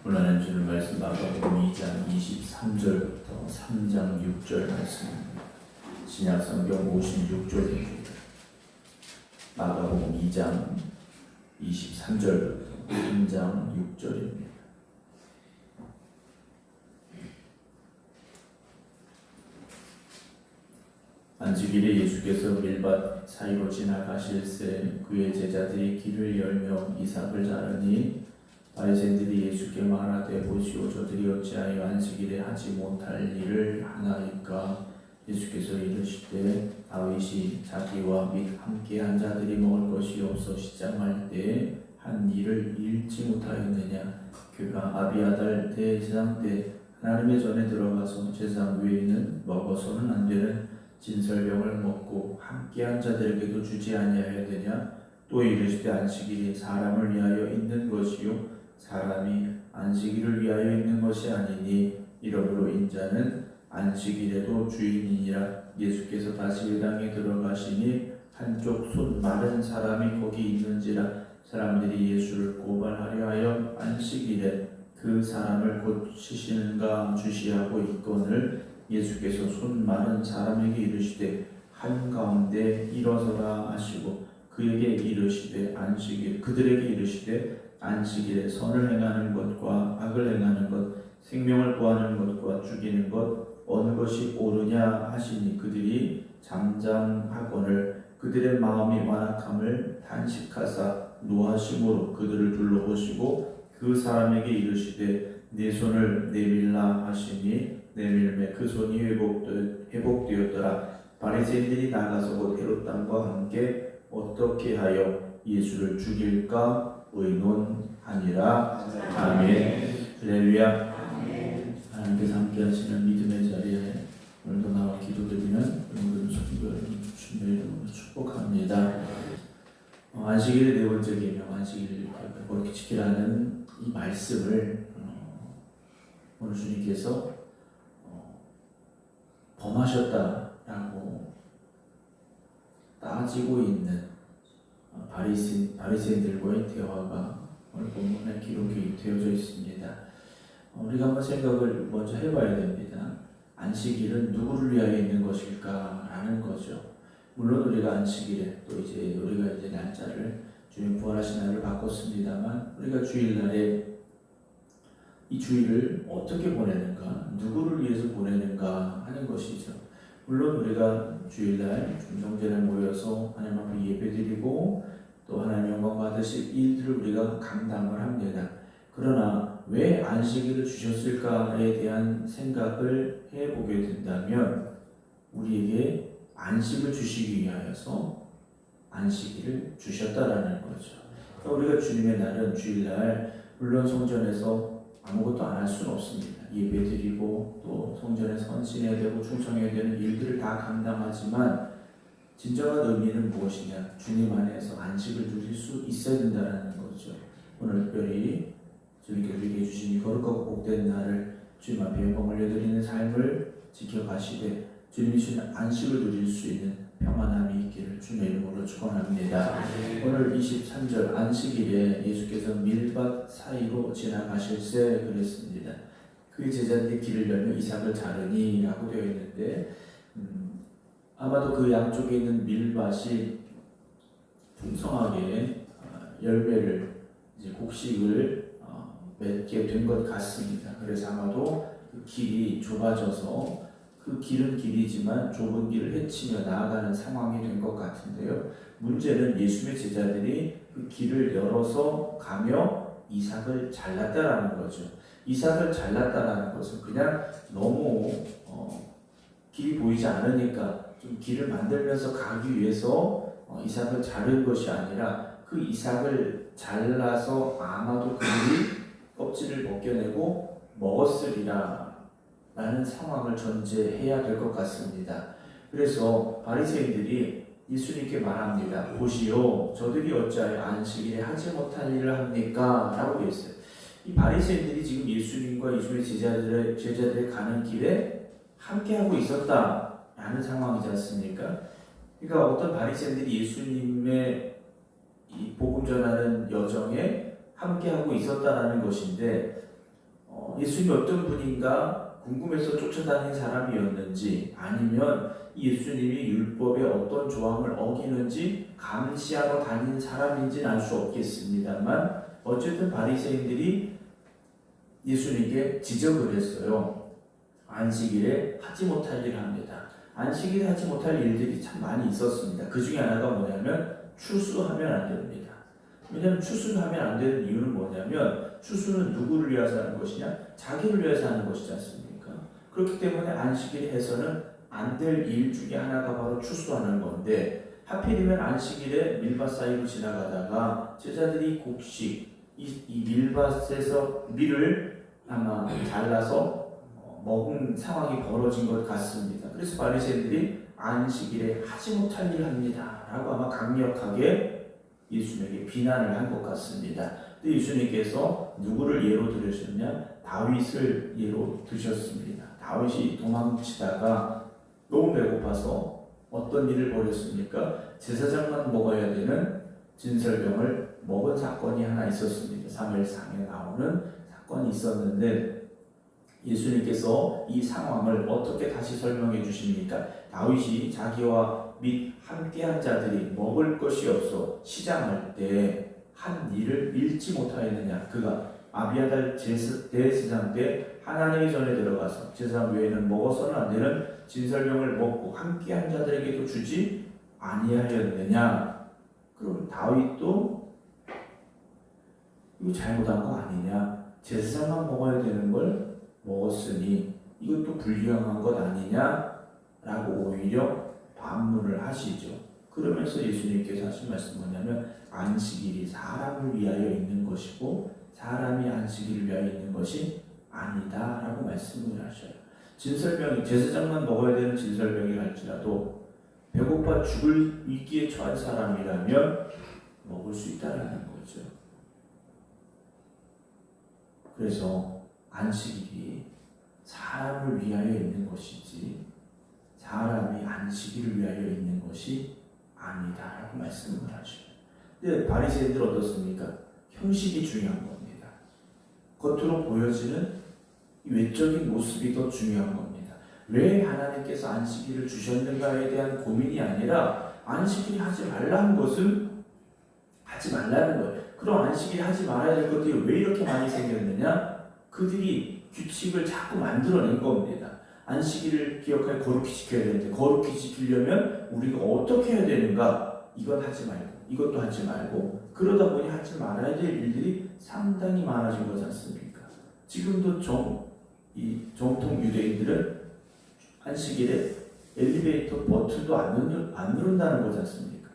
오늘 주는 말씀 마가복음 2장 23절부터 3장 6절 말씀입니다. 신약성경 56쪽입니다. 마가복음 2장 23절부터 3장 6절입니다. 안식일에 예수께서 밀밭 사이로 지나가실새 그의 제자들이 길을 열며 이삭을 자르니 바리새인들이 예수께 말하되 보시오 저들이 어찌하여 안식일에 하지 못할 일을 하나이까. 예수께서 이르시되 다윗이 자기와 및 함께한 자들이 먹을 것이 없어 시장할 때에 한 일을 잃지 못하였느냐. 그가 아비아달 대제사장 때 하나님의 전에 들어가서 제사장 외에는 먹어서는 안 되는 진설병을 먹고 함께한 자들에게도 주지 아니하였느냐. 또 이르시되 안식일이 사람을 위하여 있는 것이요 사람이 안식일을 위하여 있는 것이 아니니 이러므로 인자는 안식일에도 주인이니라. 예수께서 다시 회당에 들어가시니 한쪽 손 마른 사람이 거기 있는지라. 사람들이 예수를 고발하려 하여 안식일에 그 사람을 고치시는가 주시하고 있거늘 예수께서 손 마른 사람에게 이르시되 한가운데 일어서라 하시고 그들에게 이르시되 안식일에 선을 행하는 것과 악을 행하는 것, 생명을 구하는 것과 죽이는 것 어느 것이 옳으냐 하시니 그들이 잠잠하거늘 그들의 마음이 완악함을 단식하사 노하심으로 그들을 둘러보시고 그 사람에게 이르시되 네 손을 내밀라 하시니 내밀매 그 손이 회복되었더라. 바리새인들이 나가서 곧 헤롯 왕과 함께 어떻게 하여 예수를 죽일까 의논하니라. 아멘. 할렐루야. 하나님께서 함께 하시는 믿음의 자리에 오늘도 나와 기도드리는 모든 성도를 주님의 이름으로 축복합니다. 안식일의 네 번째 계명, 안식일을 거룩히 지키라는 이 말씀을 오늘 주님께서 범하셨다라고 따지고 있는 바리새인들과의 대화가 오늘 본문에 기록이 되어져 있습니다. 우리가 한번 생각을 먼저 해봐야 됩니다. 안식일은 누구를 위하여 있는 것일까라는 거죠. 물론 우리가 안식일에 또 우리가 날짜를 주님 부활하신 날을 바꿨습니다만 우리가 주일날에 이 주일을 어떻게 보내는가, 누구를 위해서 보내는가 하는 것이죠. 물론 우리가 주일날 중성전에 모여서 하나님 앞에 예배드리고 또 하나님 영광 받으실 일들을 우리가 감당을 합니다. 그러나 왜 안식일을 주셨을까에 대한 생각을 해보게 된다면 우리에게 안식을 주시기 위하여서 안식일을 주셨다라는 거죠. 그러니까 우리가 주님의 날은 주일날 물론 성전에서 아무것도 안 할 수는 없습니다. 예배드리고 또 성전에 헌신해야 되고 충성해야 되는 일들을 다 감당하지만 진정한 의미는 무엇이냐? 주님 안에서 안식을 누릴 수 있어야 된다는 거죠. 오늘 특별히 주님께서 우리에게 주신 이 거룩하고 복된 날을 주님 앞에 영광 올려드리는 삶을 지켜가시되 주님이 주신 안식을 누릴 수 있는 평안함이 있기를 주님의 이름으로 축원합니다. 오늘 23절 안식일에 예수께서 밀밭 사이로 지나가실새 그랬습니다. 그 제자들이 길을 열며 이삭을 자르니 라고 되어 있는데 아마도 그 양쪽에 있는 밀밭이 풍성하게 열매를 곡식을 맺게 된 것 같습니다. 그래서 아마도 그 길이 좁아져서 그 길은 길이지만 좁은 길을 헤치며 나아가는 상황이 된 것 같은데요. 문제는 예수의 제자들이 그 길을 열어서 가며 이삭을 잘랐다라는 거죠. 이삭을 잘랐다라는 것은 그냥 너무 길이 보이지 않으니까 좀 길을 만들면서 가기 위해서 이삭을 자른 것이 아니라 그 이삭을 잘라서 아마도 그들이 껍질을 벗겨내고 먹었으리라 라는 상황을 전제해야 될 것 같습니다. 그래서 바리새인들이 예수님께 말합니다. 보시오 저들이 어찌하여 안식일에 하지 못할 일을 합니까? 라고 되어 있어요. 이 바리새인들이 지금 예수님과 예수님의 제자들의 가는 길에 함께하고 있었다라는 상황이지 않습니까? 그러니까 어떤 바리새인들이 예수님의 이 복음 전하는 여정에 함께하고 있었다라는 것인데 예수님이 어떤 분인가 궁금해서 쫓아다닌 사람이었는지, 아니면 예수님이 율법의 어떤 조항을 어기는지 감시하러 다닌 사람인지는 알 수 없겠습니다만, 어쨌든 바리새인들이 예수님께 지적을 했어요. 안식일에 하지 못할 일을 합니다. 안식일에 하지 못할 일들이 참 많이 있었습니다. 그 중에 하나가 뭐냐면 추수하면 안 됩니다. 왜냐하면 추수를 하면 안 되는 이유는 뭐냐면, 추수는 누구를 위해서 하는 것이냐? 자기를 위해서 하는 것이지 않습니까? 그렇기 때문에 안식일에 해서는 안 될 일 중에 하나가 바로 추수하는 건데, 하필이면 안식일에 밀밭 사이로 지나가다가 제자들이 곡식, 이 밀밭에서 밀을 아마 잘라서 먹은 상황이 벌어진 것 같습니다. 그래서 바리새인들이 안식일에 하지 못할 일을 합니다 라고 아마 강력하게 예수님에게 비난을 한 것 같습니다. 근데 예수님께서 누구를 예로 들으셨냐? 다윗을 예로 드셨습니다. 다윗이 도망치다가 너무 배고파서 어떤 일을 벌였습니까? 제사장만 먹어야 되는 진설병을 먹은 사건이 하나 있었습니다. 사무엘상에 나오는 사건이 있었는데, 예수님께서 이 상황을 어떻게 다시 설명해 주십니까? 다윗이 자기와 및 함께한 자들이 먹을 것이 없어 시장할 때 한 일을 잃지 못하였느냐? 그가 아비아달 대제사장 때 하나님의 전에 들어가서 제사장 외에는 먹어서는 안 되는 진설병을 먹고 함께한 자들에게도 주지 아니하였느냐? 그럼 다윗도 이거 잘못한 거 아니냐? 제사장만 먹어야 되는 걸 먹었으니 이것도 불리한 것 아니냐? 라고 오히려 반문을 하시죠. 그러면서 예수님께서 하신 말씀 뭐냐면, 안식일이 사람을 위하여 있는 것이고 사람이 안식일을 위하여 있는 것이 아니다 라고 말씀을 하셔요. 진설병이, 제사장만 먹어야 되는 진설병이 할지라도 배고파 죽을 위기에 처한 사람이라면 먹을 수 있다라는 거죠. 그래서 안식일이 사람을 위하여 있는 것이지 사람이 안식일을 위하여 있는 것이 아니다라고 말씀을 하셔요. 근데 바리새인들 어떻습니까? 형식이 중요한 겁니다. 겉으로 보여지는 외적인 모습이 더 중요한 겁니다. 왜 하나님께서 안식일을 주셨는가에 대한 고민이 아니라, 안식일 하지 말라는 것은 하지 말라는 거예요. 그럼 안식일 하지 말아야 될 것들이 왜 이렇게 많이 생겼느냐? 그들이 규칙을 자꾸 만들어낸 겁니다. 안식일을 기억하여 거룩히 지켜야 되는데, 거룩히 지키려면 우리가 어떻게 해야 되는가? 이건 하지 말고 이것도 하지 말고, 그러다 보니 하지 말아야 될 일들이 상당히 많아진 거지 않습니까? 지금도 정통 유대인들은 안식일에 엘리베이터 버튼도 안 누른다는 거지 않습니까?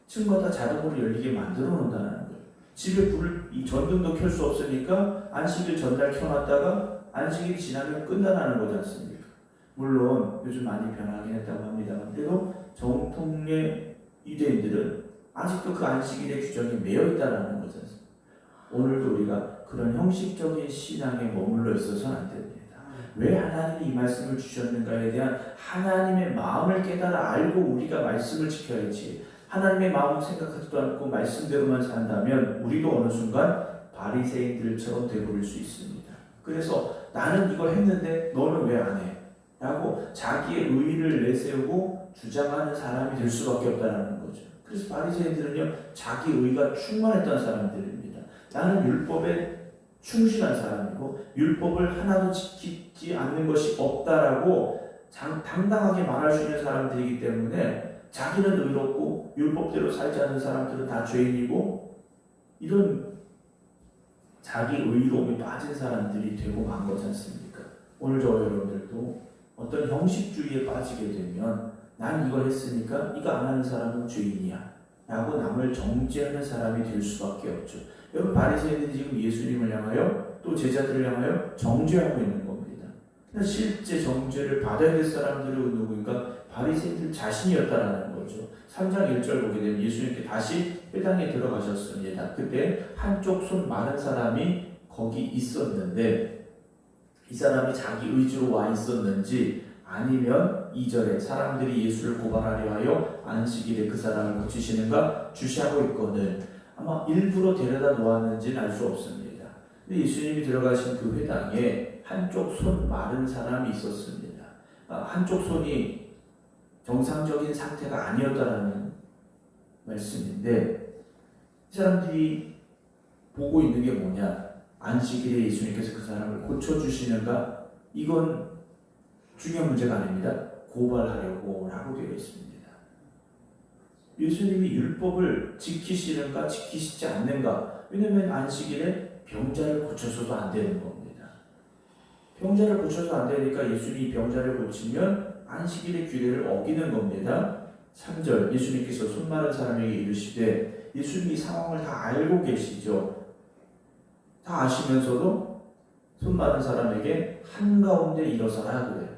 층마다 자동으로 열리게 만들어 놓는다는 거예요. 집에 이 전등도 켤 수 없으니까 안식일 전날 켜놨다가 안식일이 지나면 끝나라는 거지 않습니까? 물론 요즘 많이 변하긴 했다고 합니다만, 그래도 정통의 유대인들은 아직도 그 안식일의 규정에 매여 있다는 거죠. 오늘도 우리가 그런 형식적인 신앙에 머물러 있어서는 안 됩니다. 왜 하나님이 이 말씀을 주셨는가에 대한 하나님의 마음을 깨달아 알고 우리가 말씀을 지켜야지, 하나님의 마음을 생각하지도 않고 말씀대로만 산다면 우리도 어느 순간 바리새인들처럼 되버릴 수 있습니다. 그래서 나는 이걸 했는데 너는 왜 안 해? 라고 자기의 의의를 내세우고 주장하는 사람이 될 수밖에 없다는 거죠. 그래서 바리새인들은요, 자기 의의가 충만했던 사람들입니다. 나는 율법에 충실한 사람이고 율법을 하나도 지키지 않는 것이 없다라고 당당하게 말할 수 있는 사람들이기 때문에, 자기는 의롭고 율법대로 살지 않는 사람들은 다 죄인이고, 이런 자기 의로움에 빠진 사람들이 되고 만 거지 않습니까? 오늘 저와 여러분들도 어떤 형식주의에 빠지게 되면, 난 이걸 했으니까 이거 안 하는 사람은 죄인이야 라고 남을 정죄하는 사람이 될 수밖에 없죠. 여러분, 바리새인들이 지금 예수님을 향하여 또 제자들을 향하여 정죄하고 있는 겁니다. 실제 정죄를 받아야 될 사람들은 누구인가? 바리새인들 자신이었다라는 거죠. 3장 1절 보게 되면 예수님께 다시 회당에 들어가셨습니다. 그때 한쪽 손 마른 사람이 거기 있었는데, 이 사람이 자기 의지로 와 있었는지, 아니면 2절에 사람들이 예수를 고발하려 하여 안식일에 그 사람을 고치시는가 주시하고 있거든, 아마 일부러 데려다 놓았는지는 알 수 없습니다. 근데 예수님이 들어가신 그 회당에 한쪽 손 마른 사람이 있었습니다. 한쪽 손이 정상적인 상태가 아니었다라는 말씀인데, 이 사람들이 보고 있는 게 뭐냐? 안식일에 예수님께서 그 사람을 고쳐주시는가? 이건 중요한 문제가 아닙니다. 고발하려고 라고 되어 있습니다. 예수님이 율법을 지키시는가 지키시지 않는가? 왜냐하면 안식일에 병자를 고쳐서도 안 되는 겁니다. 병자를 고쳐서 안 되니까 예수님이 병자를 고치면 안식일의 규례를 어기는 겁니다. 3절 예수님께서 손 마른 사람에게 이르시되, 예수님이 이 상황을 다 알고 계시죠. 다 아시면서도 손 마른 사람에게 한가운데 일어서라 그래요.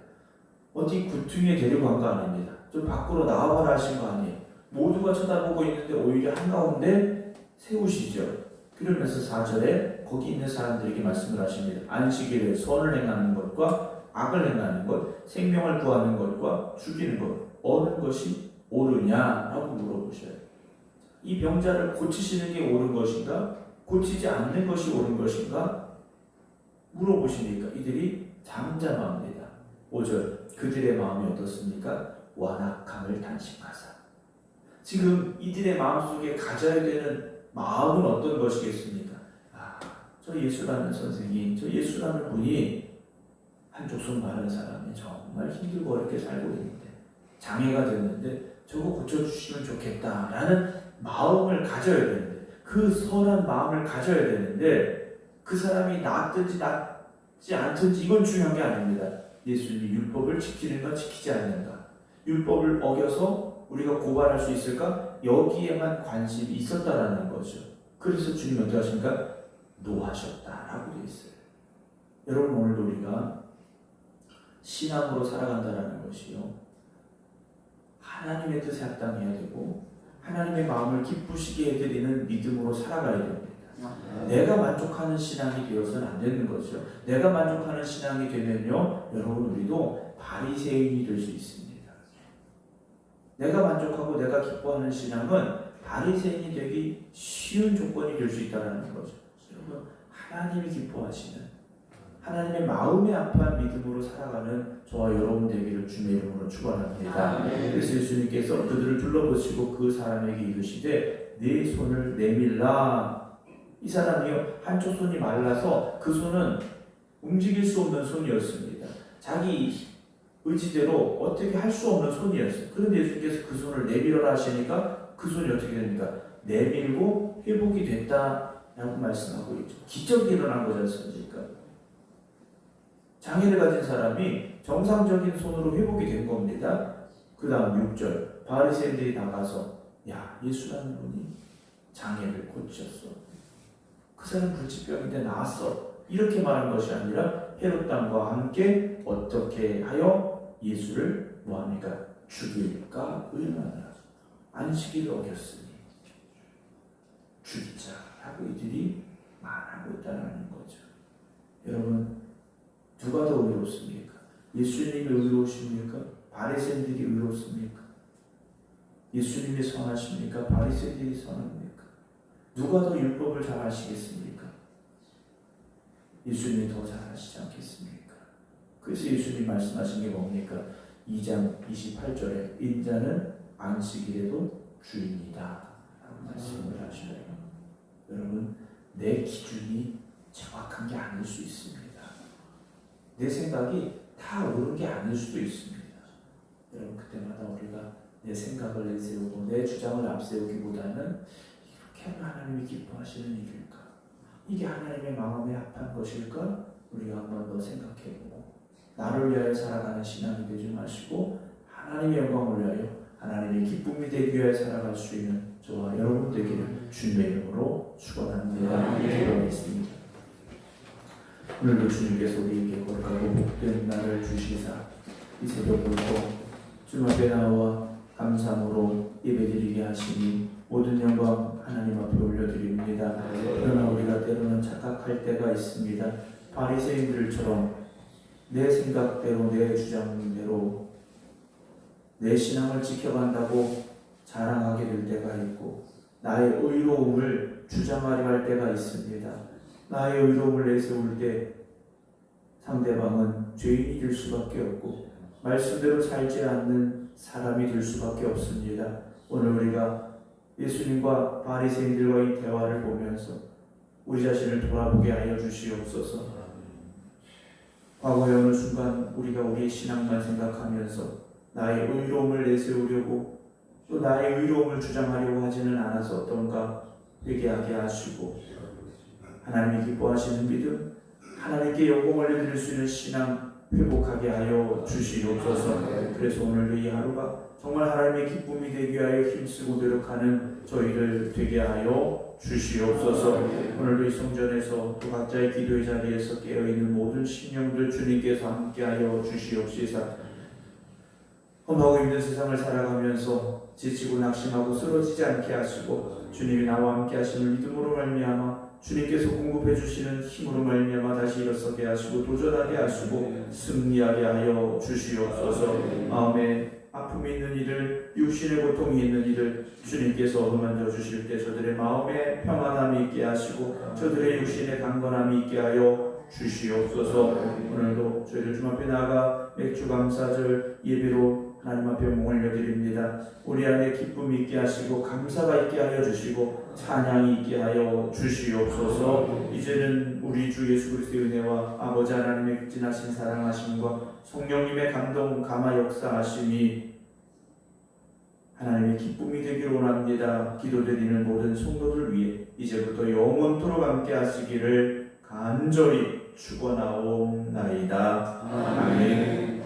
어디 구퉁이에 데려간 거 아닙니다. 좀 밖으로 나와봐라 하신 거 아니에요. 모두가 쳐다보고 있는데 오히려 한가운데 세우시죠. 그러면서 4절에 거기 있는 사람들에게 말씀을 하십니다. 안식일에 선을 행하는 것과 악을 행하는 것, 생명을 구하는 것과 죽이는 것, 어느 것이 옳으냐라고 물어보셔요. 이 병자를 고치시는 게 옳은 것인가? 고치지 않는 것이 옳은 것인가? 물어보시니까 이들이 잠잠합니다. 5절 그들의 마음이 어떻습니까? 완악함을 단식하사. 지금 이들의 마음속에 가져야 되는 마음은 어떤 것이겠습니까? 저 예수라는 선생님, 저 예수라는 분이 한쪽 손 마른 사람이 정말 힘들고 어렵게 살고 있는데, 장애가 됐는데 저거 고쳐주시면 좋겠다라는 마음을 가져야 되는데, 그 선한 마음을 가져야 되는데, 그 사람이 낫든지 낫지 않든지 이건 중요한 게 아닙니다. 예수님이 율법을 지키는가 지키지 않는가, 율법을 어겨서 우리가 고발할 수 있을까, 여기에만 관심이 있었다라는 거죠. 그래서 주님이 어떻게 하십니까? 노하셨다라고 되어 있어요. 여러분, 오늘도 우리가 신앙으로 살아간다라는 것이요, 하나님의 뜻에 합당해야 되고 하나님의 마음을 기쁘시게 해드리는 믿음으로 살아가야 됩니다. 내가 만족하는 신앙이 되어서는 안 되는 거죠. 내가 만족하는 신앙이 되면요, 여러분, 우리도 바리새인이 될 수 있습니다. 내가 만족하고 내가 기뻐하는 신앙은 바리새인이 되기 쉬운 조건이 될 수 있다는 거죠. 여러분, 하나님이 기뻐하시는, 하나님의 마음에 합한 믿음으로 살아가는 저와 여러분 되기를 주님의 이름으로 축원합니다. 그래서 예수님께서 그들을 둘러보시고 그 사람에게 이르시되, 네 손을 내밀라. 이 사람이요, 한쪽 손이 말라서 그 손은 움직일 수 없는 손이었습니다. 자기 의지대로 어떻게 할 수 없는 손이었어요. 그런데 예수님께서 그 손을 내밀어라 하시니까 그 손이 어떻게 됩니까? 내밀고 회복이 됐다라고 말씀하고 있죠. 기적이 일어난 거지 않습니까? 장애를 가진 사람이 정상적인 손으로 회복이 된 겁니다. 그 다음 6절 바리새인들이 나가서, 야, 예수라는 분이 장애를 고쳤어. 그 사람 불치병인데 나았어. 이렇게 말한 것이 아니라 헤롯 왕과 함께 어떻게 하여 예수를 뭐합니까? 죽일까 의논하라. 안식일을 어겼으니 죽이자 하고 이들이 말하고 있다는 거죠. 여러분, 누가 더 의롭습니까? 예수님이 의로우십니까? 바리새인들이 의롭습니까? 예수님이 선하십니까? 바리새인들이 선합니까? 누가 더 율법을 잘 아시겠습니까? 예수님이 더 잘 아시지 않겠습니까? 그래서 예수님이 말씀하신 게 뭡니까? 2장 28절에 인자는 안식일에도 주인이다 라고 말씀을 하셔요. 여러분, 내 기준이 정확한 게 아닐 수 있습니다. 내 생각이 다 옳은 게 아닐 수도 있습니다. 여러분, 그때마다 우리가 내 생각을 내세우고 내 주장을 앞세우기보다는 이렇게 하면 하나님이 기뻐하시는 일일까? 이게 하나님의 마음에 합한 것일까? 우리가 한번 더 생각해보고, 나를 위하여 살아가는 신앙이 되지 마시고 하나님의 영광을 위하여, 하나님의 기쁨이 되기 위하여 살아갈 수 있는 저와 여러분 되기를 주님의 이름으로 축원합니다. 기도하겠습니다. 오늘도 주님께서 우리에게 거룩하고 복된 날을 주시사 이 새벽부터 주님 앞에 나와 감사함으로 예배드리게 하시니 모든 영광 하나님 앞에 올려드립니다. 그러나 우리가 때로는 착각할 때가 있습니다. 바리새인들처럼 내 생각대로, 내 주장대로 내 신앙을 지켜간다고 자랑하게 될 때가 있고, 나의 의로움을 주장하려 할 때가 있습니다. 나의 의로움을 내세울 때 상대방은 죄인이 될 수밖에 없고 말씀대로 살지 않는 사람이 될 수밖에 없습니다. 오늘 우리가 예수님과 바리새인들과의 대화를 보면서 우리 자신을 돌아보게 하여 주시옵소서. 과거의 어느 순간 우리가 우리의 신앙만 생각하면서 나의 의로움을 내세우려고 또 나의 의로움을 주장하려고 하지는 않아서 어떤가 회개하게 하시고 하나님이 기뻐하시는 믿음, 하나님께 영광을 올려드릴 수 있는 신앙 회복하게 하여 주시옵소서. 그래서 오늘도 이 하루가 정말 하나님의 기쁨이 되게 하여 힘쓰고 노력하는 저희를 되게 하여 주시옵소서. 오늘도 이 성전에서 또 각자의 기도의 자리에서 깨어있는 모든 심령들 주님께서 함께하여 주시옵시사. 험하고 힘든 세상을 살아가면서 지치고 낙심하고 쓰러지지 않게 하시고 주님이 나와 함께 하심을 믿음으로 말미암아 주님께서 공급해 주시는 힘으로 말미암아 다시 일어서게 하시고 도전하게 하시고 승리하게 하여 주시옵소서. 마음에 아픔이 있는 이들, 육신의 고통이 있는 이들 주님께서 어루만져 주실 때 저들의 마음에 평안함이 있게 하시고 저들의 육신에 강건함이 있게 하여 주시옵소서. 오늘도 저희들 주님 앞에 나아가 맥주 감사절 예배로 하나님 앞에 몸을 올려드립니다. 우리 안에 기쁨이 있게 하시고 감사가 있게 하여 주시고 찬양이 있게 하여 주시옵소서. 이제는 우리 주 예수 그리스도의 은혜와 아버지 하나님의 극진하신 사랑하심과 성령님의 감동 감화 역사하심이 하나님의 기쁨이 되기를 원합니다. 기도드리는 모든 성도들 위해 이제부터 영원토록 함께 하시기를 간절히 축원하옵나이다. 아멘.